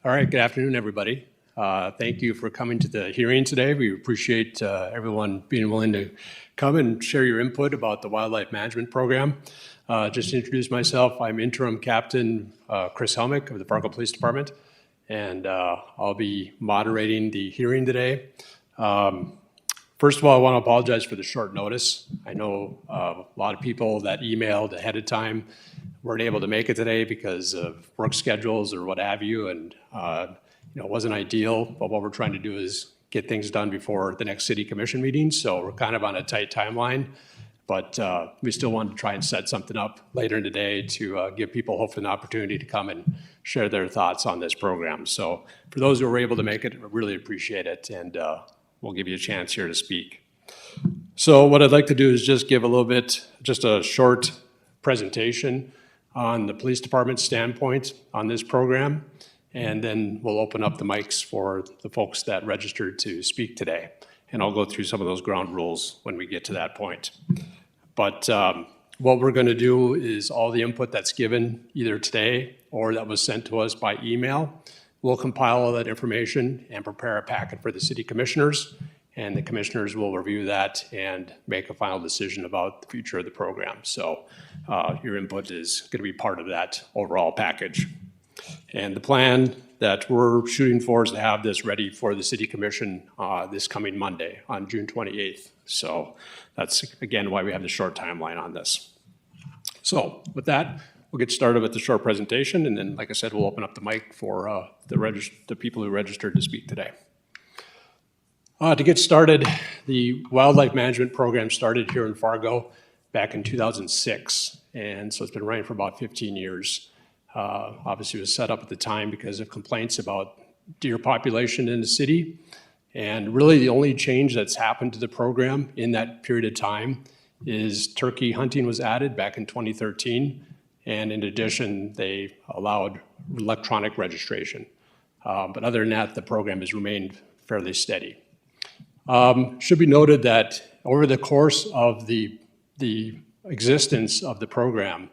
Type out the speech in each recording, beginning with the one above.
All right, good afternoon, everybody. Thank you for coming to the hearing today. We appreciate everyone being willing to come and share your input about the wildlife management program. Just to introduce myself, I'm Interim Captain Chris Helmick of the Fargo Police Department, and I'll be moderating the hearing today. First of all, I want to apologize for the short notice. I know a lot of people that emailed ahead of time weren't able to make it today because of work schedules or what have you, and it wasn't ideal, but what we're trying to do is get things done before the next city commission meeting, so we're kind of on a tight timeline, but we still wanted to try and set something up later in the day to give people hopefully an opportunity to come and share their thoughts on this program. So for those who were able to make it, I really appreciate it, and we'll give you a chance here to speak. So what I'd like to do is just give a little bit, just a short presentation on the police department's standpoint on this program, and then we'll open up the mics for the folks that registered to speak today. And I'll go through some of those ground rules when we get to that point. But what we're going to do is all the input that's given either today or that was sent to us by email, we'll compile all that information and prepare a packet for the city commissioners, and the commissioners will review that and make a final decision about the future of the program. So your input is going to be part of that overall package. And the plan that we're shooting for is to have this ready for the city commission this coming Monday on June 28th. So that's, again, why we have the short timeline on this. So with that, we'll get started with the short presentation, and then, like I said, we'll open up the mic for the people who registered to speak today. To get started, the wildlife management program started here in Fargo back in 2006, and so it's been running for about 15 years. Obviously, it was set up at the time because of complaints about deer population in the city, and really the only change that's happened to the program in that period of time is turkey hunting was added back in 2013, and in addition, they allowed electronic registration. But other than that, the program has remained fairly steady. Should be noted that over the course of the existence of the program,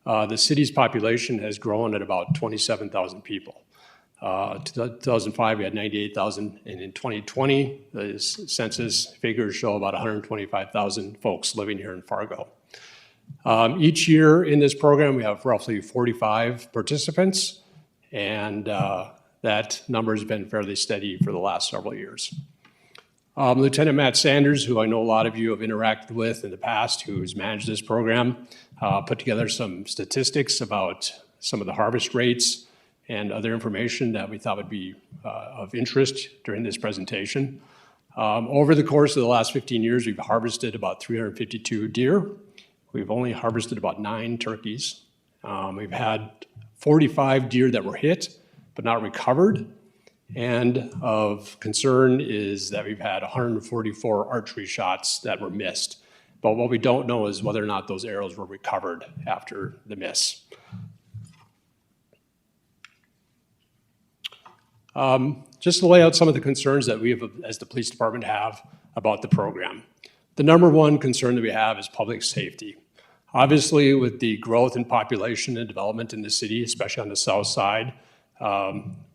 the city's population has grown at about 27,000 people. 2005, we had 98,000, and in 2020, the census figures show about 125,000 folks living here in Fargo. Each year in this program, we have roughly 45 participants, and that number has been fairly steady for the last several years. Lieutenant Matt Sanders, who I know a lot of you have interacted with in the past, who's managed this program, put together some statistics about some of the harvest rates and other information that we thought would be of interest during this presentation. Over the course of the last 15 years, we've harvested about 352 deer. We've only harvested about 9 turkeys. We've had 45 deer that were hit but not recovered. And of concern is that we've had 144 archery shots that were missed. But what we don't know is whether or not those arrows were recovered after the miss. Just to lay out some of the concerns that we have, as the police department, have about the program. The number one concern that we have is public safety. Obviously, with the growth in population and development in the city, especially on the south side,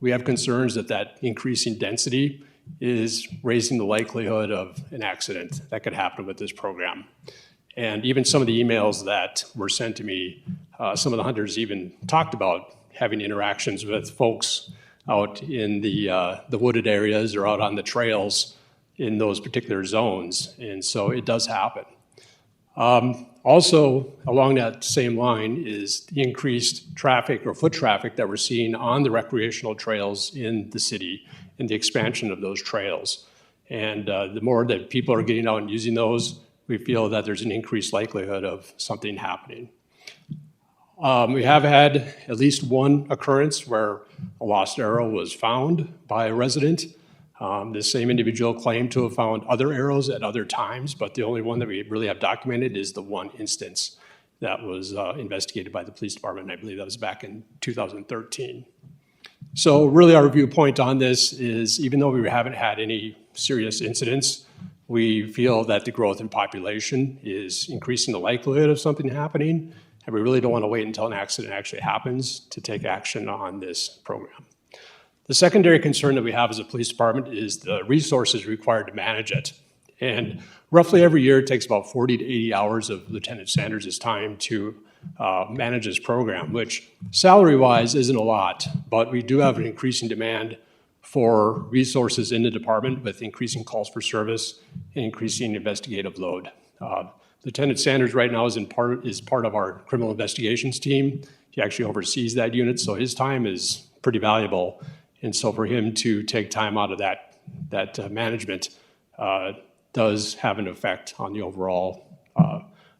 we have concerns that increasing density is raising the likelihood of an accident that could happen with this program. And even some of the emails that were sent to me, some of the hunters even talked about having interactions with folks out in the wooded areas or out on the trails in those particular zones. And so it does happen. Also, along that same line is the increased traffic or foot traffic that we're seeing on the recreational trails in the city and the expansion of those trails. And the more that people are getting out and using those, we feel that there's an increased likelihood of something happening. We have had at least one occurrence where a lost arrow was found by a resident. This same individual claimed to have found other arrows at other times, but the only one that we really have documented is the one instance that was investigated by the police department, and I believe that was back in 2013. So really our viewpoint on this is, even though we haven't had any serious incidents, we feel that the growth in population is increasing the likelihood of something happening, and we really don't want to wait until an accident actually happens to take action on this program. The secondary concern that we have as a police department is the resources required to manage it. And roughly every year, it takes about 40 to 80 hours of Lieutenant Sanders' time to manage this program, which salary-wise isn't a lot, but we do have an increasing demand for resources in the department with increasing calls for service and increasing investigative load. Lieutenant Sanders right now is part of our criminal investigations team. He actually oversees that unit, so his time is pretty valuable. And so for him to take time out of that management does have an effect on the overall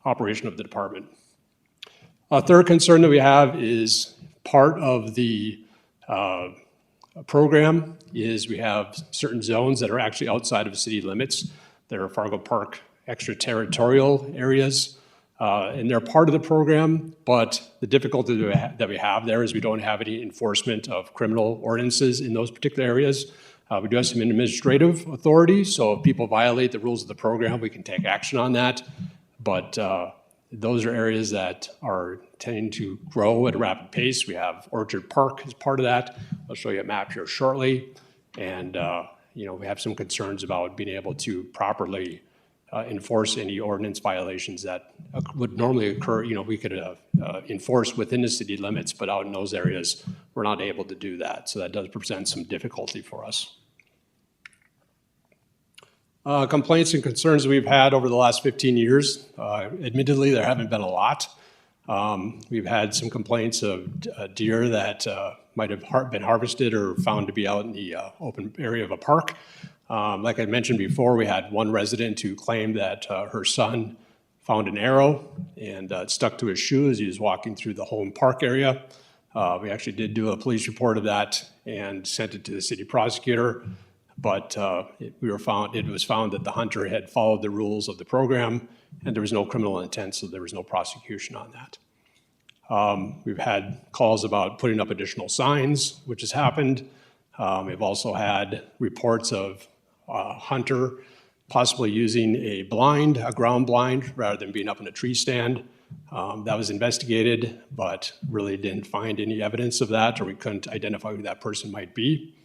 operation of the department. A third concern that we have is part of the program is we have certain zones that are actually outside of city limits. There are Fargo Park extraterritorial areas, and they're part of the program, but the difficulty that we have there is we don't have any enforcement of criminal ordinances in those particular areas. We do have some administrative authority, so if people violate the rules of the program, we can take action on that, but those are areas that are tending to grow at a rapid pace. We have Orchard Park as part of that. I'll show you a map here shortly, and we have some concerns about being able to properly enforce any ordinance violations that would normally occur. We could enforce within the city limits, but out in those areas, we're not able to do that. So that does present some difficulty for us. Complaints and concerns we've had over the last 15 years. Admittedly, there haven't been a lot. We've had some complaints of deer that might have been harvested or found to be out in the open area of a park. Like I mentioned before, we had one resident who claimed that her son found an arrow and it stuck to his shoe as he was walking through the home park area. We actually did do a police report of that and sent it to the city prosecutor, but it was found that the hunter had followed the rules of the program and there was no criminal intent, so there was no prosecution on that. We've had calls about putting up additional signs, which has happened. We've also had reports of hunter possibly using a ground blind, rather than being up in a tree stand. That was investigated, but really didn't find any evidence of that, or we couldn't identify who that person might be.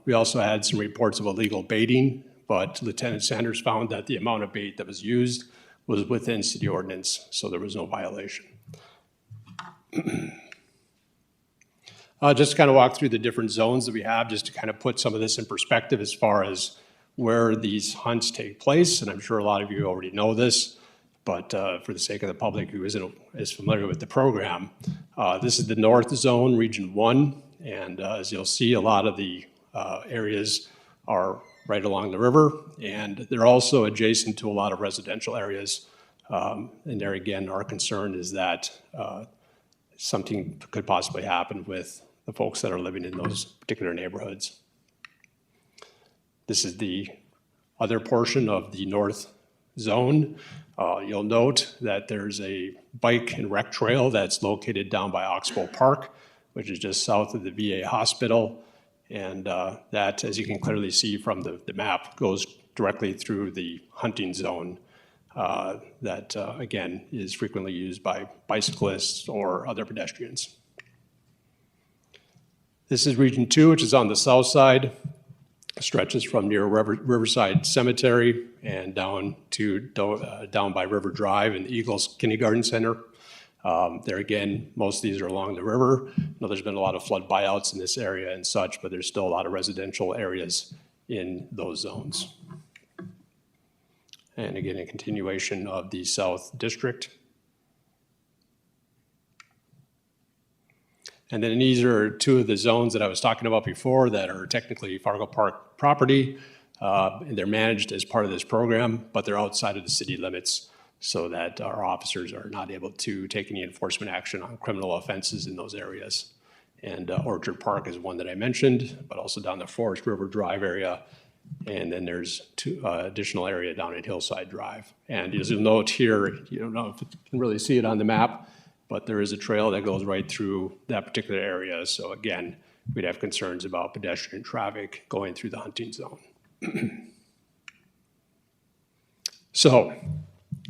We also had some reports of illegal baiting, but Lieutenant Sanders found that the amount of bait that was used was within city ordinance, so there was no violation. Just to kind of walk through the different zones that we have, just to kind of put some of this in perspective as far as where these hunts take place. And I'm sure a lot of you already know this, but for the sake of the public who isn't as familiar with the program, this is the North Zone, Region 1. And as you'll see, a lot of the areas are right along the river, and they're also adjacent to a lot of residential areas. And there again, our concern is that something could possibly happen with the folks that are living in those particular neighborhoods. This is the other portion of the North Zone. You'll note that there's a bike and rec trail that's located down by Oxbow Park, which is just south of the VA hospital. And that, as you can clearly see from the map, goes directly through the hunting zone that, again, is frequently used by bicyclists or other pedestrians. This is Region 2, which is on the south side. It stretches from near Riverside Cemetery and down by River Drive and the Eagles Kindergarten Center. There again, most of these are along the river. I know there's been a lot of flood buyouts in this area and such, but there's still a lot of residential areas in those zones. And again, a continuation of the South District. And then these are two of the zones that I was talking about before that are technically Fargo Park property, and they're managed as part of this program, but they're outside of the city limits so that our officers are not able to take any enforcement action on criminal offenses in those areas. And Orchard Park is one that I mentioned, but also down the Forest River Drive area. And then there's additional area down at Hillside Drive. And as you'll note here, you don't know if you can really see it on the map, but there is a trail that goes right through that particular area. So again, we'd have concerns about pedestrian traffic going through the hunting zone. So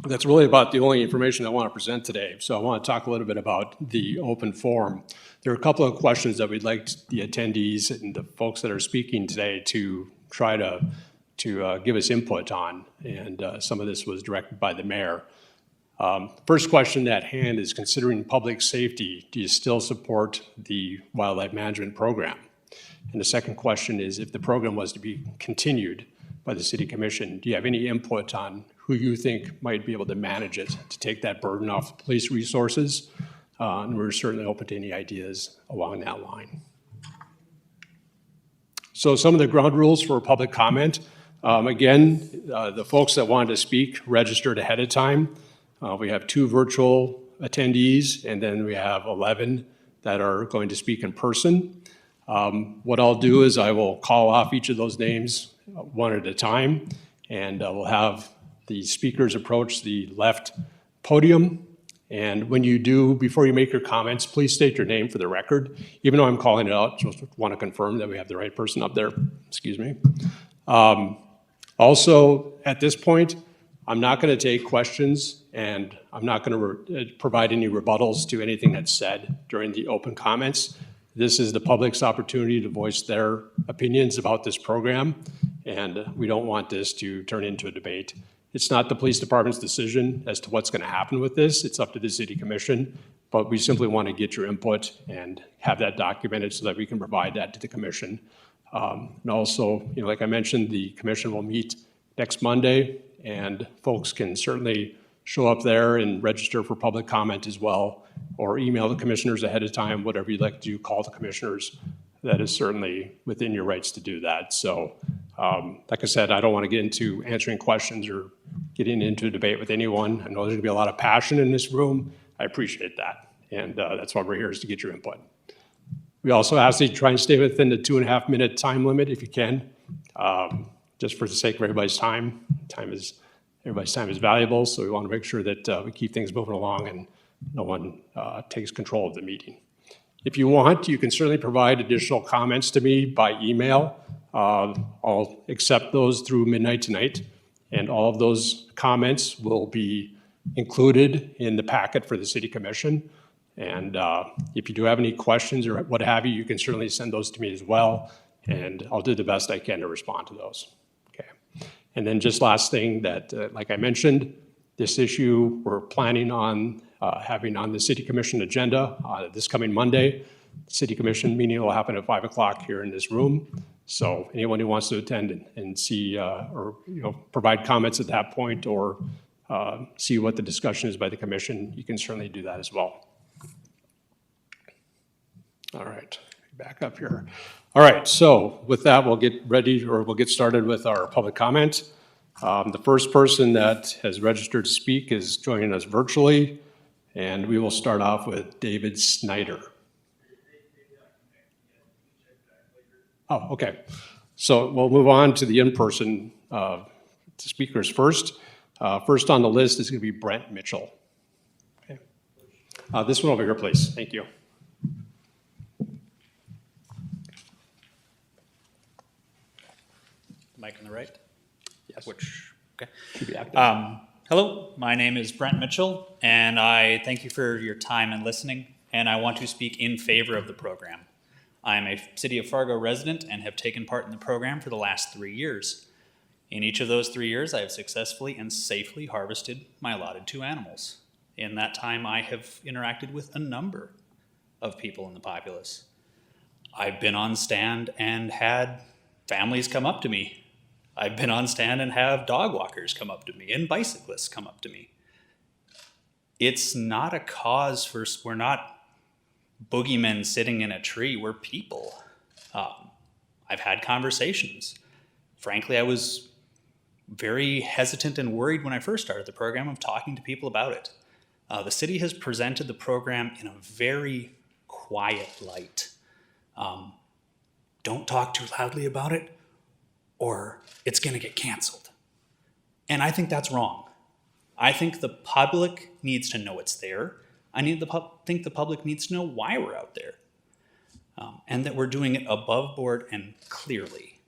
That's really about the only information I want to present today. So I want to talk a little bit about the open forum. There are a couple of questions that we'd like the attendees and the folks that are speaking today to try to give us input on, and some of this was directed by the mayor. First question at hand is, considering public safety, do you still support the wildlife management program? And the second question is, if the program was to be continued by the City Commission, do you have any input on who you think might be able to manage it, to take that burden off police resources? And we're certainly open to any ideas along that line. So some of the ground rules for public comment. Again, the folks that wanted to speak registered ahead of time. We have 2 virtual attendees, and then we have 11 that are going to speak in person. What I'll do is I will call off each of those names one at a time, and we'll have the speakers approach the left podium. And when you do, before you make your comments, please state your name for the record. Even though I'm calling it out, just want to confirm that we have the right person up there. Excuse me. Also, at this point, I'm not going to take questions, and I'm not going to provide any rebuttals to anything that's said during the open comments. This is the public's opportunity to voice their opinions about this program, and we don't want this to turn into a debate. It's not the police department's decision as to what's going to happen with this. It's up to the City Commission, but we simply want to get your input and have that documented so that we can provide that to the Commission. And also, like I mentioned, the Commission will meet next Monday, and folks can certainly show up there and register for public comment as well, or email the commissioners ahead of time, whatever you'd like to do, call the commissioners. That is certainly within your rights to do that. So, like I said, I don't want to get into answering questions or getting into a debate with anyone. I know there's going to be a lot of passion in this room. I appreciate that. And that's why we're here, is to get your input. We also ask that you try and stay within the 2.5-minute time limit if you can, just for the sake of everybody's time. Everybody's time is valuable, so we want to make sure that we keep things moving along and no one takes control of the meeting. If you want, you can certainly provide additional comments to me by email. I'll accept those through midnight tonight, and all of those comments will be included in the packet for the City Commission. And if you do have any questions or what have you, you can certainly send those to me as well, and I'll do the best I can to respond to those. Okay. And then just last thing that, like I mentioned, this issue we're planning on having on the City Commission agenda this coming Monday. The City Commission meeting will happen at 5 o'clock here in this room. So anyone who wants to attend and see or provide comments at that point, or see what the discussion is by the Commission, you can certainly do that as well. All right, back up here. All right, so with that, we'll get started with our public comment. The first person that has registered to speak is joining us virtually, and we will start off with David Snyder. Oh, okay. So we'll move on to the in-person speakers first. First on the list is going to be Brent Mitchell. Okay. This one over here, please. Thank you. Mic on the right? Yes. Okay. Should be active. Hello, my name is Brent Mitchell, and I thank you for your time and listening, and I want to speak in favor of the program. I am a City of Fargo resident and have taken part in the program for the last 3 years. In each of those 3 years, I have successfully and safely harvested my allotted 2 animals. In that time, I have interacted with a number of people in the populace. I've been on stand and had families come up to me. I've been on stand and have dog walkers come up to me and bicyclists come up to me. It's not a cause for, we're not boogeymen sitting in a tree, we're people. I've had conversations. Frankly, I was very hesitant and worried when I first started the program of talking to people about it. The city has presented the program in a very quiet light. Don't talk too loudly about it, or it's going to get canceled. And I think that's wrong. I think the public needs to know it's there. I think the public needs to know why we're out there, and that we're doing it above board and clearly.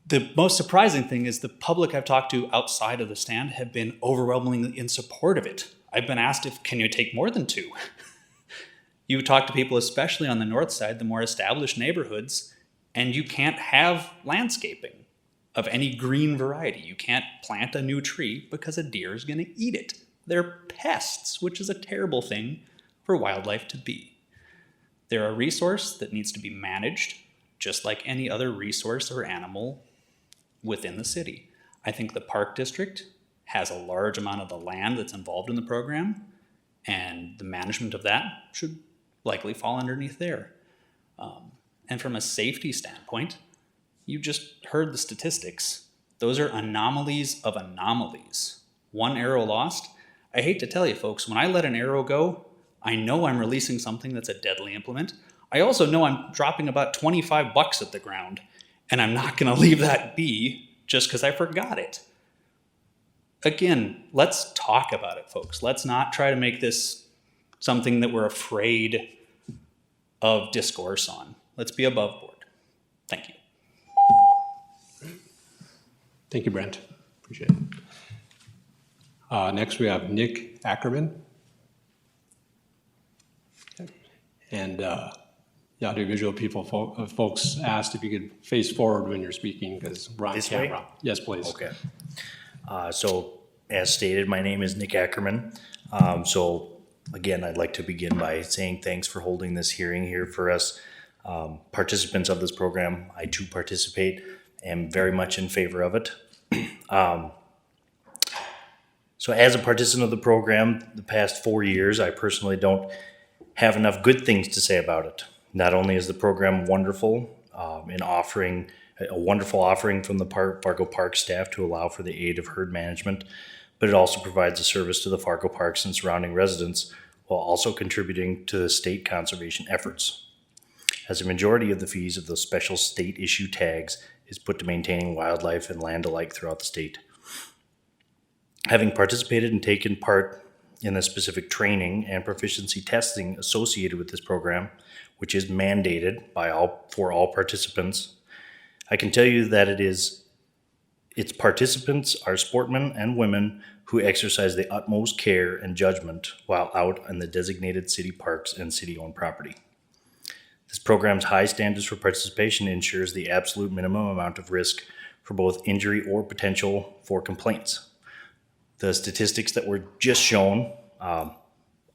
The most surprising thing is the public I've talked to outside of the stand have been overwhelmingly in support of it. I've been asked if, can you take more than 2? You talk to people, especially on the north side, the more established neighborhoods, and you can't have landscaping of any green variety. You can't plant a new tree because a deer is going to eat it. They're pests, which is a terrible thing for wildlife to be. They're a resource that needs to be managed, just like any other resource or animal within the city. I think the Park District has a large amount of the land that's involved in the program, and the management of that should likely fall underneath there. And from a safety standpoint, you just heard the statistics. Those are anomalies of anomalies. One arrow lost. I hate to tell you folks, when I let an arrow go, I know I'm releasing something that's a deadly implement. I also know I'm dropping about $25 at the ground, and I'm not gonna leave that be just because I forgot it. Again, let's talk about it, folks. Let's not try to make this something that we're afraid of discourse on. Let's be above board. Thank you. Thank you, Brent. Appreciate it. Next, we have Nick Ackerman. Okay. And the audiovisual people, folks asked if you could face forward when you're speaking because we're on camera. Way? Yes, please. Okay. So as stated, my name is Nick Ackerman. So again, I'd like to begin by saying thanks for holding this hearing here for us. Participants of this program, I too participate, am very much in favor of it. So as a participant of the program, the past 4 years, I personally don't have enough good things to say about it. Not only is the program wonderful in offering a wonderful offering from the Fargo Park staff to allow for the aid of herd management, but it also provides a service to the Fargo Parks and surrounding residents while also contributing to the state conservation efforts, as a majority of the fees of those special state issue tags is put to maintaining wildlife and land alike throughout the state. Having participated and taken part in the specific training and proficiency testing associated with this program, which is mandated by for all participants, I can tell you that its participants are sportsmen and women who exercise the utmost care and judgment while out in the designated city parks and city-owned property. This program's high standards for participation ensures the absolute minimum amount of risk for both injury or potential for complaints. The statistics that were just shown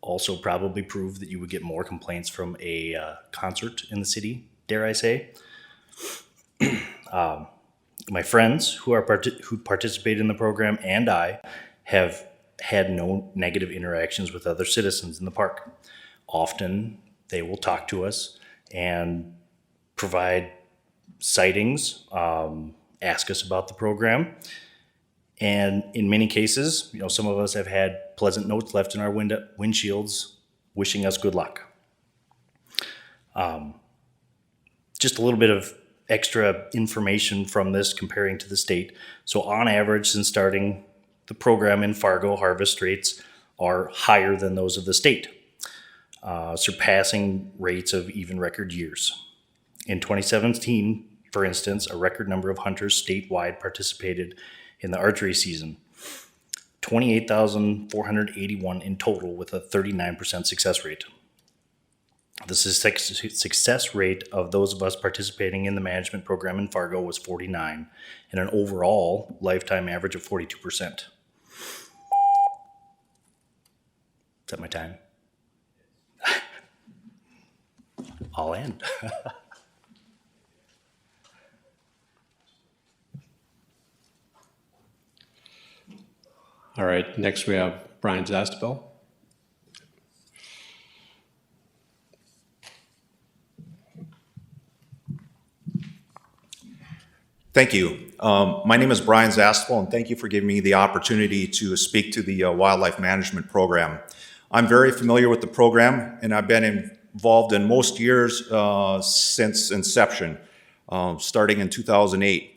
also probably prove that you would get more complaints from a concert in the city, dare I say. My friends who participate in the program and I have had no negative interactions with other citizens in the park. Often they will talk to us and provide sightings, ask us about the program. And in many cases, some of us have had pleasant notes left in our windshields wishing us good luck. Just a little bit of extra information from this comparing to the state. So on average, since starting the program in Fargo, harvest rates are higher than those of the state, surpassing rates of even record years. In 2017, for instance, a record number of hunters statewide participated in the archery season, 28,481 in total with a 39% success rate. The success rate of those of us participating in the management program in Fargo was 49, and an overall lifetime average of 42%. Is that my time? I'll end. All right, next we have Brian Zastapel. Thank you. My name is Brian Zastapel, and thank you for giving me the opportunity to speak to the Wildlife Management Program. I'm very familiar with the program, and I've been involved in most years since inception, starting in 2008.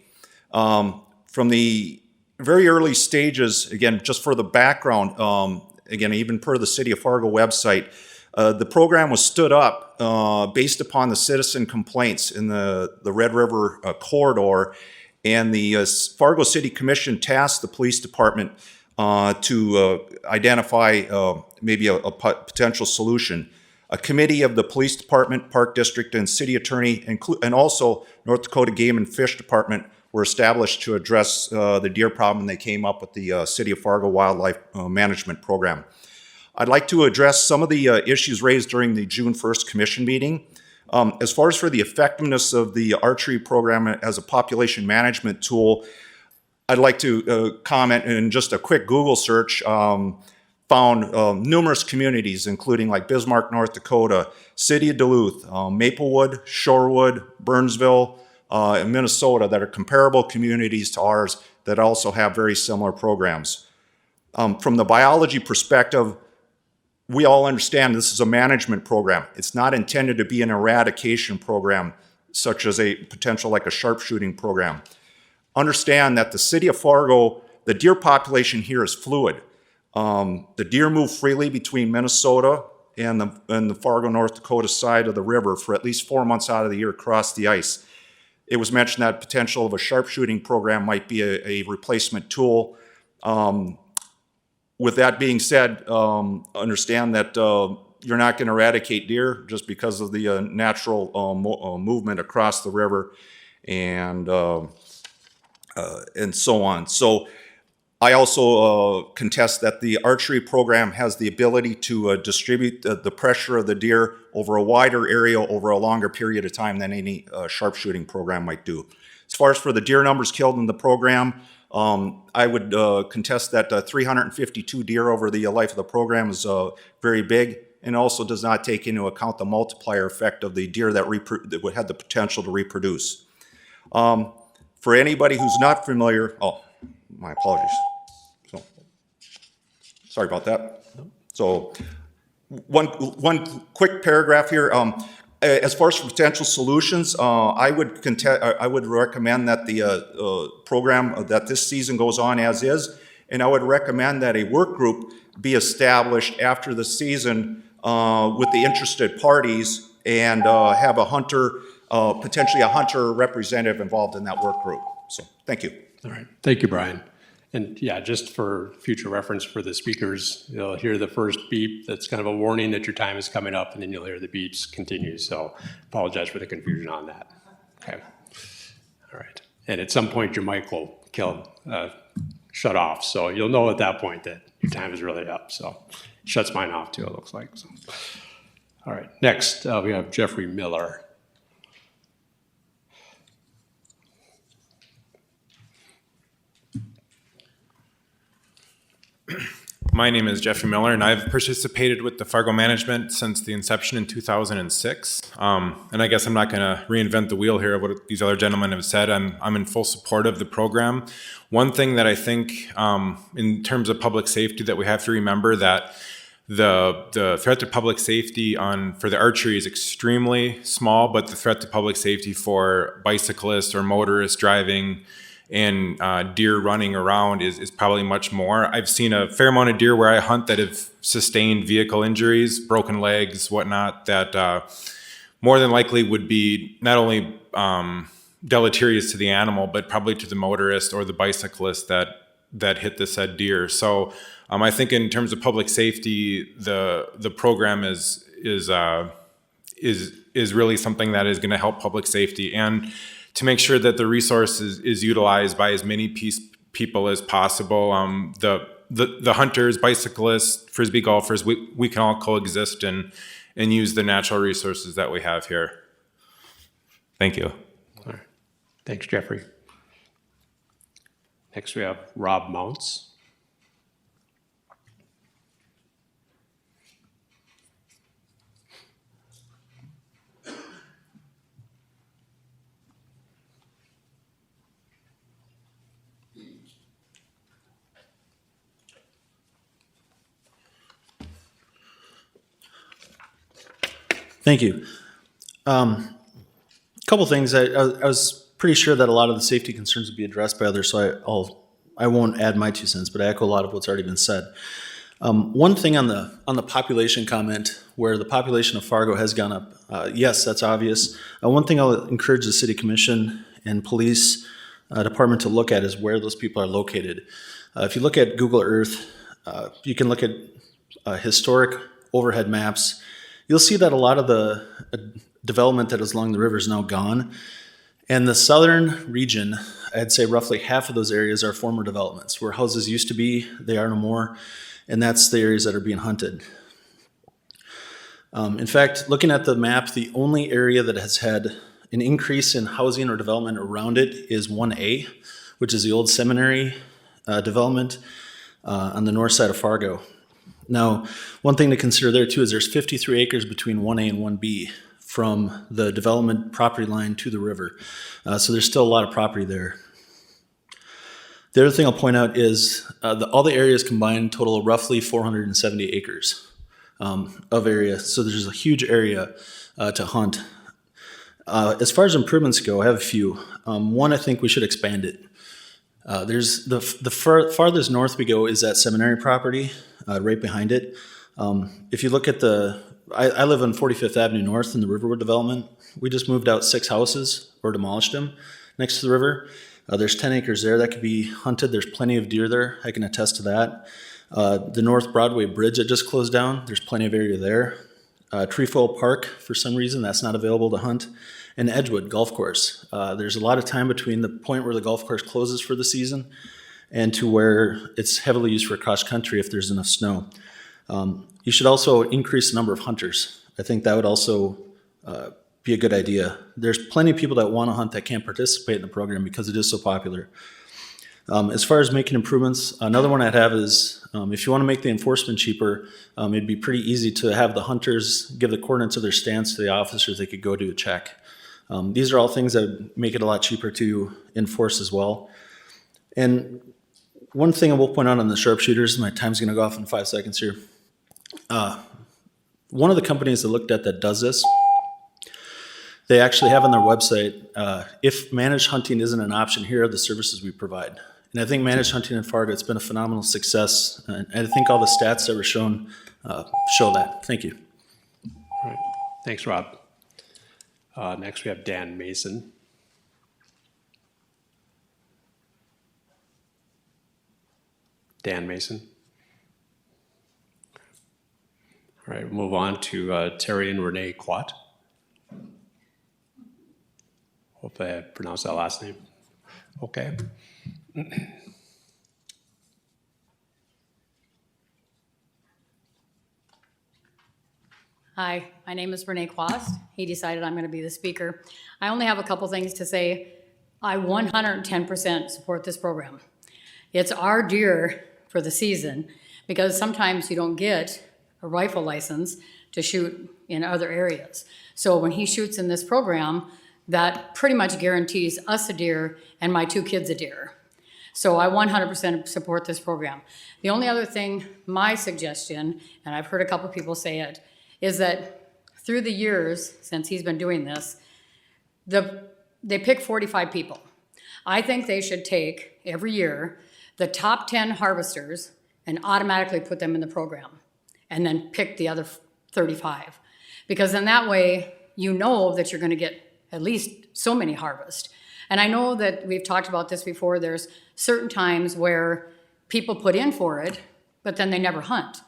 From the very early stages, again, just for the background, again, even per the City of Fargo website, the program was stood up based upon the citizen complaints in the Red River corridor, And the Fargo City Commission tasked the police department to identify maybe a potential solution. A committee of the police department, park district, and city attorney, and also North Dakota Game and Fish Department, were established to address the deer problem. They came up with the City of Fargo Wildlife Management Program. I'd like to address some of the issues raised during the June 1st commission meeting. As far as for the effectiveness of the archery program as a population management tool, I'd like to comment in just a quick Google search, found numerous communities, including like Bismarck, North Dakota, City of Duluth, Maplewood, Shorewood, Burnsville, and Minnesota, that are comparable communities to ours that also have very similar programs. From the biology perspective, we all understand this is a management program. It's not intended to be an eradication program, such as a potential like a sharpshooting program. Understand that the City of Fargo, the deer population here is fluid. The deer move freely between Minnesota and the Fargo, North Dakota side of the river for at least 4 months out of the year across the ice. It was mentioned that potential of a sharpshooting program might be a replacement tool. With that being said, understand that you're not going to eradicate deer just because of the natural movement across the river and so on. So I also contest that the archery program has the ability to distribute the pressure of the deer over a wider area over a longer period of time than any sharpshooting program might do. As far as for the deer numbers killed in the program, I would contest that 352 deer over the life of the program is very big, and also does not take into account the multiplier effect of the deer that would have the potential to reproduce. For anybody who's not familiar, my apologies. So, sorry about that. So, one quick paragraph here. As far as potential solutions, I would recommend that the program that this season goes on as is, and I would recommend that a work group be established after the season with the interested parties and have a hunter, potentially a hunter representative involved in that work group. So, thank you. All right. Thank you, Brian. And yeah, just for future reference for the speakers, you'll hear the first beep. That's kind of a warning that your time is coming up, and then you'll hear the beeps continue. So apologize for the confusion on that. Okay. All right. And at some point, your mic will shut off. So you'll know at that point that your time is really up. So it shuts mine off too, it looks like. So. All right. Next, we have Jeffrey Miller. My name is Jeffrey Miller, and I've participated with the Fargo Management since the inception in 2006. And I guess I'm not going to reinvent the wheel here of what these other gentlemen have said. I'm in full support of the program. One thing that I think in terms of public safety that we have to remember that the threat to public safety for the archery is extremely small, but the threat to public safety for bicyclists or motorists driving and deer running around is probably much more. I've seen a fair amount of deer where I hunt that have sustained vehicle injuries, broken legs, whatnot, that more than likely would be not only deleterious to the animal, but probably to the motorist or the bicyclist that hit the said deer. So I think in terms of public safety, the program is really something that is going to help public safety, and to make sure that the resource is utilized by as many people as possible. The hunters, bicyclists, frisbee golfers, we can all coexist and use the natural resources that we have here. Thank you. All right. Thanks, Jeffrey. Next, we have Rob Mounts. Thank you. A couple things. I was pretty sure that a lot of the safety concerns would be addressed by others, so I won't add my 2 cents, but I echo a lot of what's already been said. One thing on the population comment, where the population of Fargo has gone up, yes, that's obvious. One thing I'll encourage the City Commission and police department to look at is where those people are located. If you look at Google Earth, you can look at historic overhead maps. You'll see that a lot of the development that is along the river is now gone. And the southern region, I'd say roughly half of those areas are former developments where houses used to be, they are no more, and that's the areas that are being hunted. In fact, looking at the map, the only area that has had an increase in housing or development around it is 1A, which is the old seminary development on the north side of Fargo. Now, one thing to consider there too is there's 53 acres between 1A and 1B from the development property line to the river. So there's still a lot of property there. The other thing I'll point out is all the areas combined total roughly 470 acres of area. So there's a huge area to hunt. As far as improvements go, I have a few. One, I think we should expand it. There's the farthest north we go is that seminary property right behind it. If you look at I live on 45th Avenue North in the Riverwood development. We just moved out 6 houses or demolished them next to the river. There's 10 acres there that could be hunted. There's plenty of deer there. I can attest to that. The North Broadway Bridge that just closed down, there's plenty of area there. Trefoil Park, for some reason, that's not available to hunt. And Edgewood Golf Course. There's a lot of time between the point where the golf course closes for the season and to where it's heavily used for cross country if there's enough snow. You should also increase the number of hunters. I think that would also be a good idea. There's plenty of people that want to hunt that can't participate in the program because it is so popular. As far as making improvements, another one I'd have is if you want to make the enforcement cheaper, it'd be pretty easy to have the hunters give the coordinates of their stands to the officers they could go do a check. These are all things that would make it a lot cheaper to enforce as well. And one thing I will point out on the sharpshooters, my time's going to go off in 5 seconds here. One of the companies that looked at that does this, they actually have on their website, if managed hunting isn't an option, here are the services we provide. And I think managed hunting in Fargo, it's been a phenomenal success. And I think all the stats that were shown show that. Thank you. All right. Thanks, Rob. Next, we have Dan Mason. Dan Mason. All right, we'll move on to Terry and Renee Quat. Hopefully I pronounced that last name. Okay. Hi, my name is Renee Quast. He decided I'm going to be the speaker. I only have a couple things to say. I 110% support this program. It's our deer for the season because sometimes you don't get a rifle license to shoot in other areas. So when he shoots in this program, that pretty much guarantees us a deer and my 2 kids a deer. So I 100% support this program. The only other thing, my suggestion, and I've heard a couple people say it, is that through the years since he's been doing this, they pick 45 people. I think they should take every year the top 10 harvesters and automatically put them in the program and then pick the other 35. Because in that way, you know that you're going to get at least so many harvests. And I know that we've talked about this before, there's certain times where people put in for it, but then they never hunt.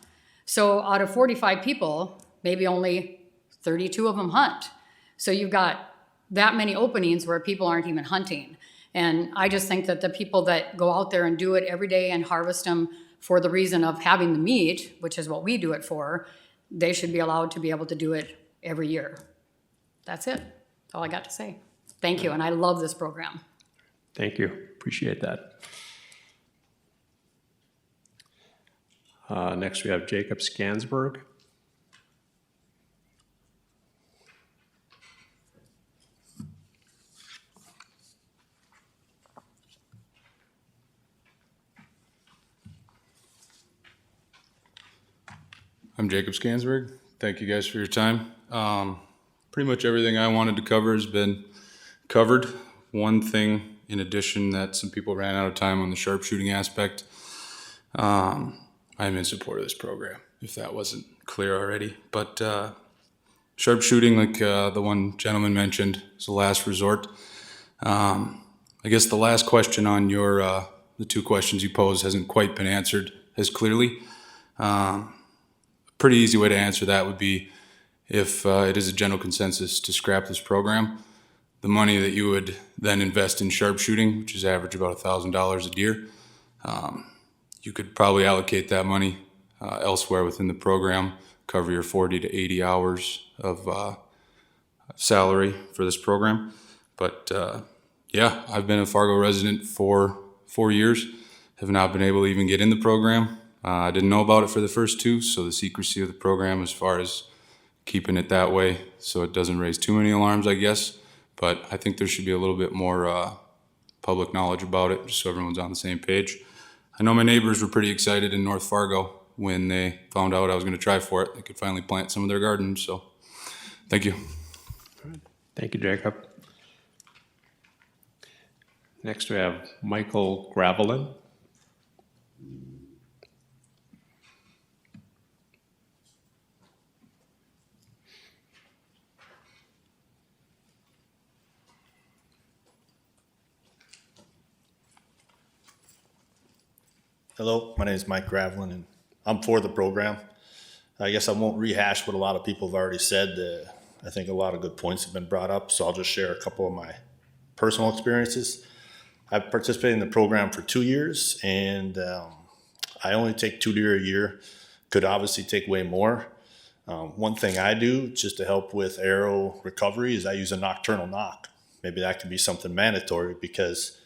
So out of 45 people, maybe only 32 of them hunt. So you've got that many openings where people aren't even hunting. And I just think that the people that go out there and do it every day and harvest them for the reason of having the meat, which is what we do it for, they should be allowed to be able to do it every year. That's it. That's all I got to say. Thank you, and I love this program. Thank you. Appreciate that. Next, we have Jacob Skansberg. I'm Jacob Skansberg. Thank you guys for your time. Pretty much everything I wanted to cover has been covered. One thing in addition that some people ran out of time on the sharpshooting aspect. I'm in support of this program, if that wasn't clear already. But sharpshooting, like the one gentleman mentioned, is a last resort. I I guess the last question on the two questions you posed hasn't quite been answered as clearly. A pretty easy way to answer that would be if it is a general consensus to scrap this program, the money that you would then invest in sharpshooting, which is average about $1,000 a deer, you could probably allocate that money elsewhere within the program, cover your 40 to 80 hours of salary for this program. But yeah, I've been a Fargo resident for 4 years, have not been able to even get in the program. I didn't know about it for the first two, so the secrecy of the program as far as keeping it that way so it doesn't raise too many alarms, I guess. But I think there should be a little bit more public knowledge about it, just so everyone's on the same page. I know my neighbors were pretty excited in North Fargo when they found out I was going to try for it. They could finally plant some of their gardens, so thank you. Thank you, Jacob. Next, we have Michael Gravelin. Hello, my name is Mike Gravelin, and I'm for the program. I guess I won't rehash what a lot of people have already said. I think a lot of good points have been brought up, so I'll just share a couple of my personal experiences. I've participated in the program for 2 years, and I only take 2 deer a year. Could obviously take way more. One thing I do just to help with arrow recovery is I use a nocturnal knock. Maybe that could be something mandatory, because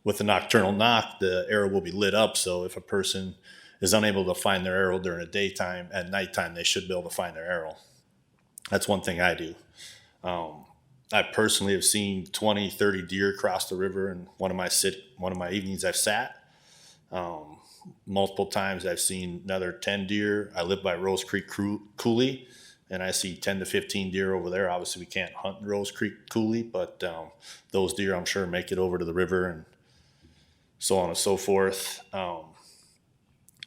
with the nocturnal knock, the arrow will be lit up. So if a person is unable to find their arrow during the daytime, at nighttime, they should be able to find their arrow. That's one thing I do. I personally have seen 20, 30 deer cross the river in one of my evenings I've sat. Multiple times I've seen another 10 deer. I live by Rose Creek Coulee, and I see 10 to 15 deer over there. Obviously, we can't hunt Rose Creek Coulee, but those deer, I'm sure, make it over to the river and so on and so forth.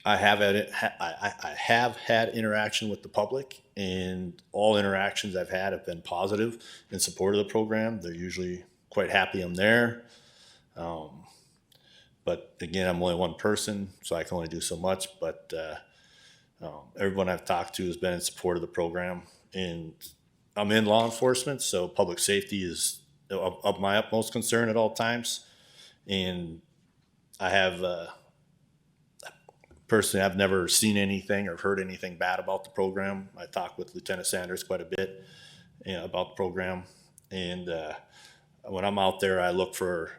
I have had interaction with the public, and all interactions I've had have been positive in support of the program. They're usually quite happy I'm there. But again, I'm only one person, so I can only do so much. But everyone I've talked to has been in support of the program. And I'm in law enforcement, so public safety is of my utmost concern at all times. And I have personally, I've never seen anything or heard anything bad about the program. I talked with Lieutenant Sanders quite a bit about the program, and when I'm out there, I look for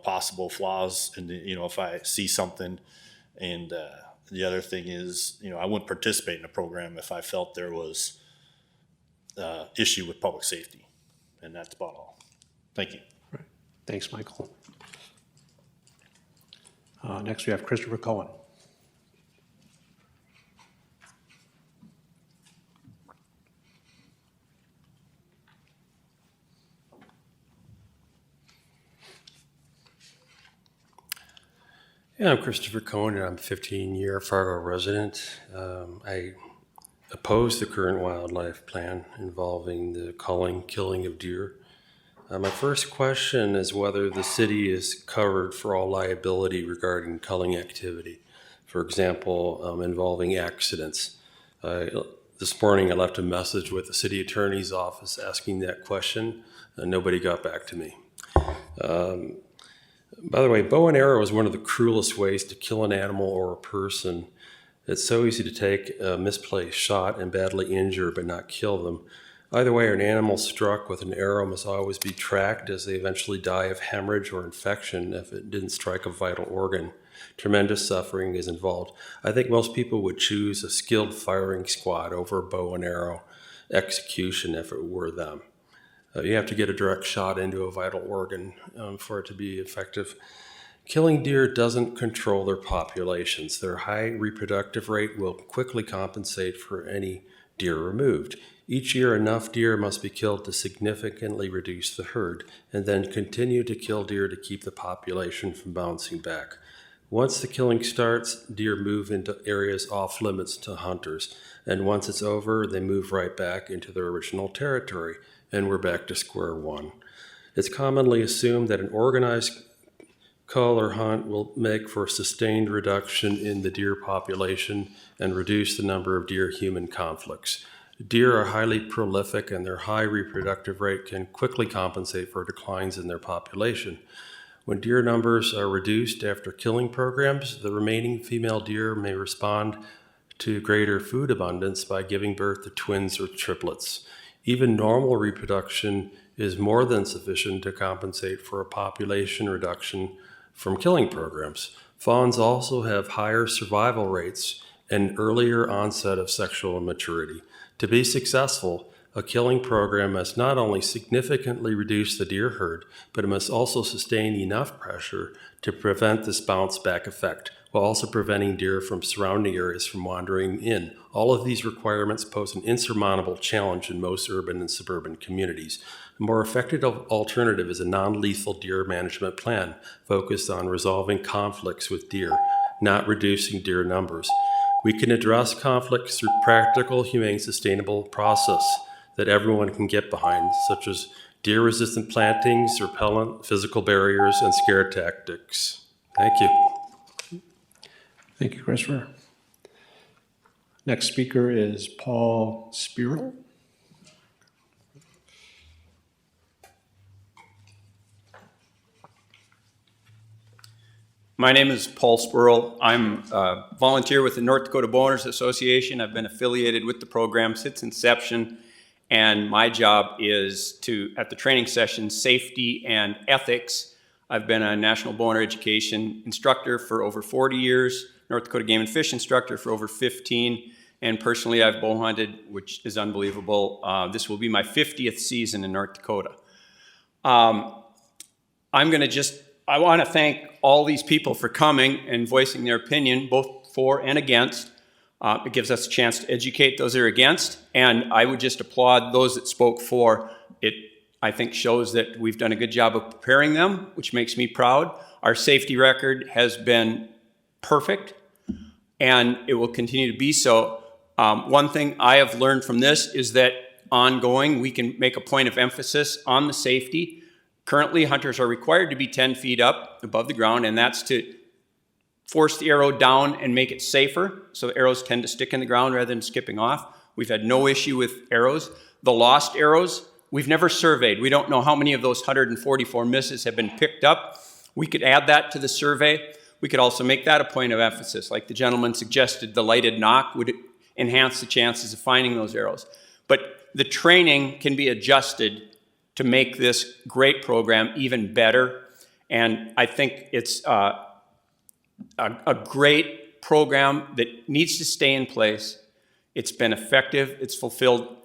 possible flaws, and if I see something. And the other thing is, I wouldn't participate in the program if I felt there was issue with public safety, and that's about all. Thank you. Right. Thanks, Michael. Next, we have Christopher Cohen. Yeah, I'm Christopher Cohen, and I'm a 15-year Fargo resident. I oppose the current wildlife plan involving the killing of deer. My first question is whether the city is covered for all liability regarding culling activity. For example, involving accidents. This morning I left a message with the city attorney's office asking that question, and nobody got back to me. By the way, bow and arrow is one of the cruelest ways to kill an animal or a person. It's so easy to take a misplaced shot and badly injure but not kill them. Either way, an animal struck with an arrow must always be tracked, as they eventually die of hemorrhage or infection if it didn't strike a vital organ. Tremendous suffering is involved. I think most people would choose a skilled firing squad over a bow and arrow execution if it were them. You have to get a direct shot into a vital organ for it to be effective. Killing deer doesn't control their populations. Their high reproductive rate will quickly compensate for any deer removed. Each year, enough deer must be killed to significantly reduce the herd, and then continue to kill deer to keep the population from bouncing back. Once the killing starts, deer move into areas off limits to hunters, and once it's over, they move right back into their original territory, and we're back to square one. It's commonly assumed that an organized cull or hunt will make for a sustained reduction in the deer population and reduce the number of deer-human conflicts. Deer are highly prolific, and their high reproductive rate can quickly compensate for declines in their population. When deer numbers are reduced after killing programs, the remaining female deer may respond to greater food abundance by giving birth to twins or triplets. Even normal reproduction is more than sufficient to compensate for a population reduction from killing programs. Fawns also have higher survival rates and earlier onset of sexual immaturity. To be successful, a killing program must not only significantly reduce the deer herd, but it must also sustain enough pressure to prevent this bounce back effect, while also preventing deer from surrounding areas from wandering in. All of these requirements pose an insurmountable challenge in most urban and suburban communities. A more effective alternative is a non-lethal deer management plan focused on resolving conflicts with deer, not reducing deer numbers. We can address conflicts through practical, humane, sustainable process that everyone can get behind, such as deer-resistant plantings, repellent, physical barriers, and scare tactics. Thank you. Thank you, Christopher. Next speaker is Paul Spiro. My name is Paul Spurl. I'm a volunteer with the North Dakota Bowhunters Association. I've been affiliated with the program since inception, and my job is to, at the training sessions, safety and ethics. I've been a National Bowhunter Education instructor for over 40 years, North Dakota Game and Fish instructor for over 15, and personally I've bow hunted, which is unbelievable. This will be my 50th season in North Dakota. I want to thank all these people for coming and voicing their opinion, both for and against. It gives us a chance to educate those that are against, and I would just applaud those that spoke for. It, I think, shows that we've done a good job of preparing them, which makes me proud. Our safety record has been perfect, and it will continue to be so. One thing I have learned from this is that ongoing, we can make a point of emphasis on the safety. Currently, hunters are required to be 10 feet up above the ground, and that's to force the arrow down and make it safer, so the arrows tend to stick in the ground rather than skipping off. We've had no issue with arrows. The lost arrows, we've never surveyed. We don't know how many of those 144 misses have been picked up. We could add that to the survey. We could also make that a point of emphasis. Like the gentleman suggested, the lighted knock would enhance the chances of finding those arrows. But the training can be adjusted to make this great program even better. And I think it's a great program that needs to stay in place. It's been effective. It's fulfilled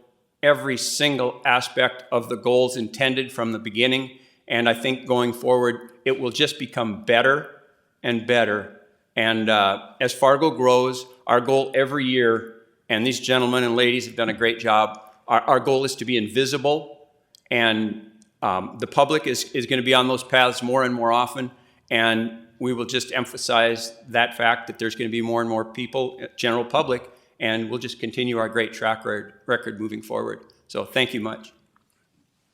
every single aspect of the goals intended from the beginning. And I think going forward, it will just become better and better. And as Fargo grows, our goal every year, and these gentlemen and ladies have done a great job, our goal is to be invisible. And the public is going to be on those paths more and more often, and we will just emphasize that fact that there's going to be more and more people, general public, and we'll just continue our great track record moving forward. So thank you much.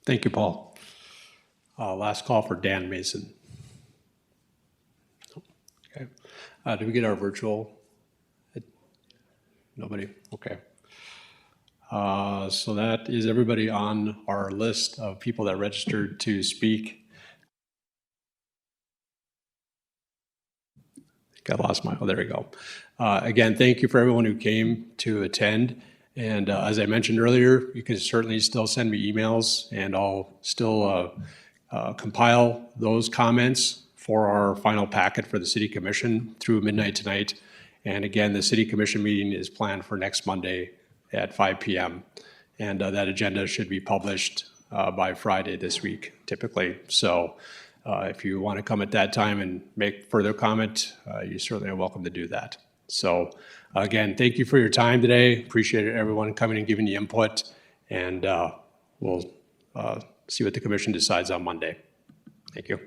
Thank you, Paul. Last call for Dan Mason. Okay. Did we get our virtual? Nobody? Okay. So that is everybody on our list of people that registered to speak. I think I lost my, oh, there we go. Again, thank you for everyone who came to attend. And as I mentioned earlier, you can certainly still send me emails, and I'll still compile those comments for our final packet for the City Commission through midnight tonight. And again, the City Commission meeting is planned for next Monday at 5 p.m. And that agenda should be published by Friday this week, typically. So if you want to come at that time and make further comment, you certainly are welcome to do that. So again, thank you for your time today. Appreciate everyone coming and giving the input. And we'll see what the commission decides on Monday. Thank you.